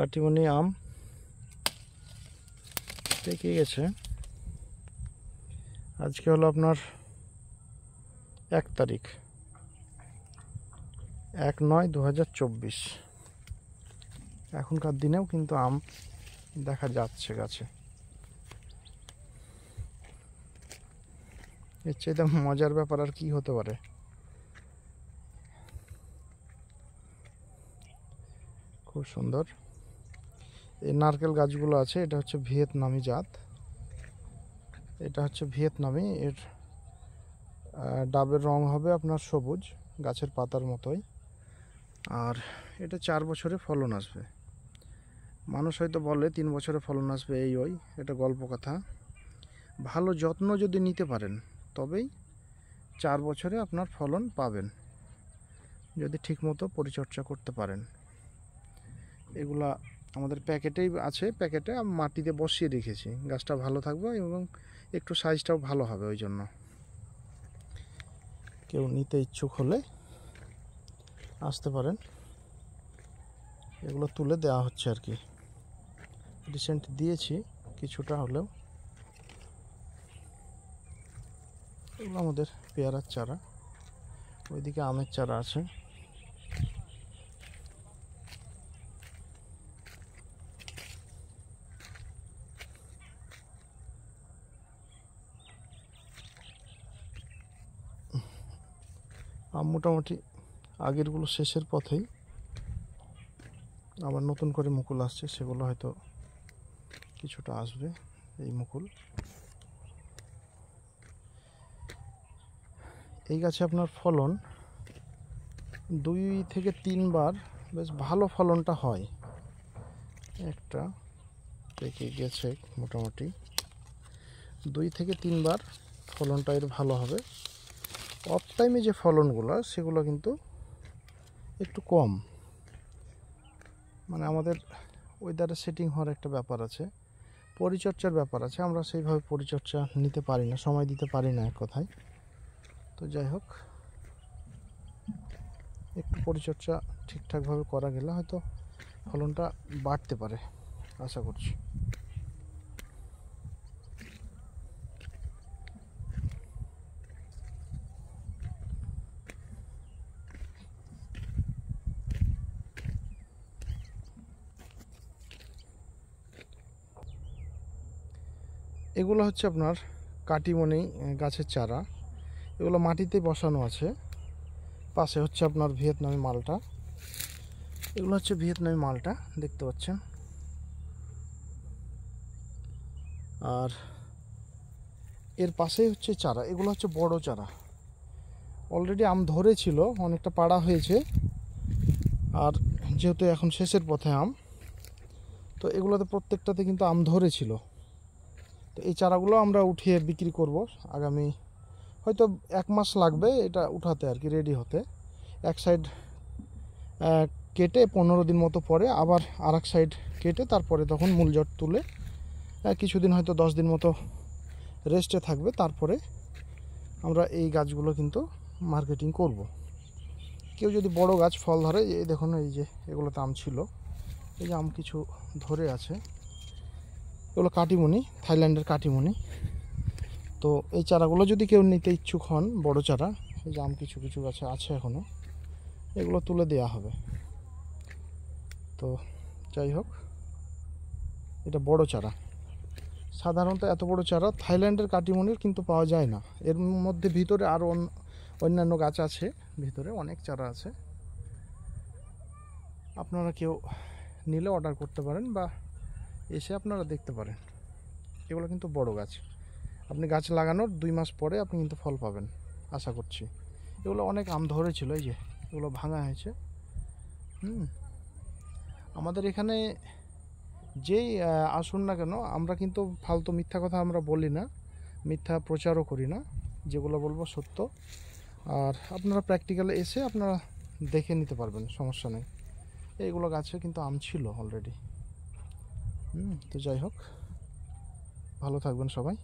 কাটিমনি আম পেকে গেছে। আজকে হলো আপনার 1 তারিখ 1/9/2024। এখনকার দিনেও কিন্তু আম দেখা যাচ্ছে গাছে। এর চাইতে মজার ব্যাপার আর কি হতে পারে। খুব সুন্দর। এই নারকেল গাছগুলো আছে, এটা হচ্ছে ভিয়েতনামি জাত। এটা হচ্ছে ভিয়েতনামি। এর ডাবের রং হবে আপনার সবুজ, গাছের পাতার মতোই। আর এটা 4 বছরে ফলন আসবে। মানুষ হয়তো বলে 3 বছরে ফলন আসবে, ওই এটা গল্প কথা। ভালো যত্ন যদি নিতে পারেন তবেই 4 বছরে আপনার ফলন পাবেন, যদি ঠিকমতো পরিচর্যা করতে পারেন। এগুলা আমাদের প্যাকেটেই আছে, প্যাকেটে আমি মাটিতে বসিয়ে রেখেছি। গাছটা ভালো থাকবে এবং একটু সাইজটাও ভালো হবে। ওই জন্য কেউ নিতে ইচ্ছুক হলে আসতে পারেন। এগুলো তুলে দেওয়া হচ্ছে আর কি। রিসেন্ট দিয়েছি কিছুটা হলেও। এগুলো আমাদের পেয়ারার চারা, ওইদিকে আমের চারা আছে। আম মোটামুটি আগেরগুলো শেষের পথেই, আবার নতুন করে মুকুল আসছে, সেগুলো হয়তো কিছুটা আসবে। এই মুকুল এই গাছে আপনার ফলন 2 থেকে 3 বার বেশ ভালো ফলনটা হয়। একটা পেকে গেছে, মোটামুটি 2 থেকে 3 বার ফলনটা এর ভালো হবে। অফ টাইমে যে ফলনগুলো সেগুলো কিন্তু একটু কম। মানে আমাদের ওয়েদারে সেটিং হওয়ার একটা ব্যাপার আছে, পরিচর্যার ব্যাপার আছে। আমরা সেইভাবে পরিচর্যা নিতে পারি না, সময় দিতে পারি না এক কথায়। তো যাই হোক, একটু পরিচর্যা ঠিকঠাকভাবে করা গেলে হয়তো ফলনটা বাড়তে পারে, আশা করছি। এগুলো হচ্ছে আপনার কাটিমনি গাছের চারা। এগুলো মাটিতে বসানো আছে। পাশে হচ্ছে আপনার ভিয়েতনামি মালটা। এগুলো হচ্ছে ভিয়েতনামি মালটা, দেখতে পাচ্ছেন। আর এর পাশেই হচ্ছে চারা। এগুলো হচ্ছে বড় চারা। অলরেডি আম ধরেছিল, অনেকটা পাড়া হয়েছে। আর যেহেতু এখন শেষের পথে আম, তো এগুলোতে প্রত্যেকটাতে কিন্তু আম ধরেছিল। তো এই চারাগুলো আমরা উঠিয়ে বিক্রি করব আগামী হয়তো 1 মাস লাগবে এটা উঠাতে আর কি, রেডি হতে। এক সাইড কেটে 15 দিন মতো পরে আবার আরেক সাইড কেটে তারপরে তখন মূল জট তুলে কিছুদিন হয়তো 10 দিন মতো রেস্টে থাকবে। তারপরে আমরা এই গাছগুলো কিন্তু মার্কেটিং করব। কেউ যদি বড় গাছ ফল ধরে, এই দেখুন, এই যে এগুলোতে আম ছিল, এই যে আম কিছু ধরে আছে, এগুলো কাটিমনি, থাইল্যান্ডের কাটিমনি। তো এই চারাগুলো যদি কেউ নিতে ইচ্ছুক হন, বড় চারা, এই যে আম কিছু কিছু গাছে আছে এখনও, এগুলো তুলে দেওয়া হবে। তো যাই হোক, এটা বড় চারা। সাধারণত এত বড় চারা থাইল্যান্ডের কাটিমনির কিন্তু পাওয়া যায় না। এর মধ্যে ভিতরে আরও অন্যান্য গাছ আছে, ভিতরে অনেক চারা আছে। আপনারা কেউ নিলে অর্ডার করতে পারেন বা এসে আপনারা দেখতে পারেন। এগুলো কিন্তু বড় গাছ। আপনি গাছ লাগানোর 2 মাস পরে আপনি কিন্তু ফল পাবেন, আশা করছি। এগুলো অনেক আম ধরেছিল, এই যে এগুলো ভাঙা হয়েছে। আমাদের এখানে যেই আসুন না কেন, আমরা কিন্তু ফালতু মিথ্যা কথা আমরা বলি না, মিথ্যা প্রচারও করি না। যেগুলো বলবো সত্য। আর আপনারা প্র্যাকটিক্যালে এসে আপনারা দেখে নিতে পারবেন, সমস্যা নেই। এইগুলো গাছে কিন্তু আম ছিল অলরেডি। তো যাই হোক, ভালো থাকবেন সবাই।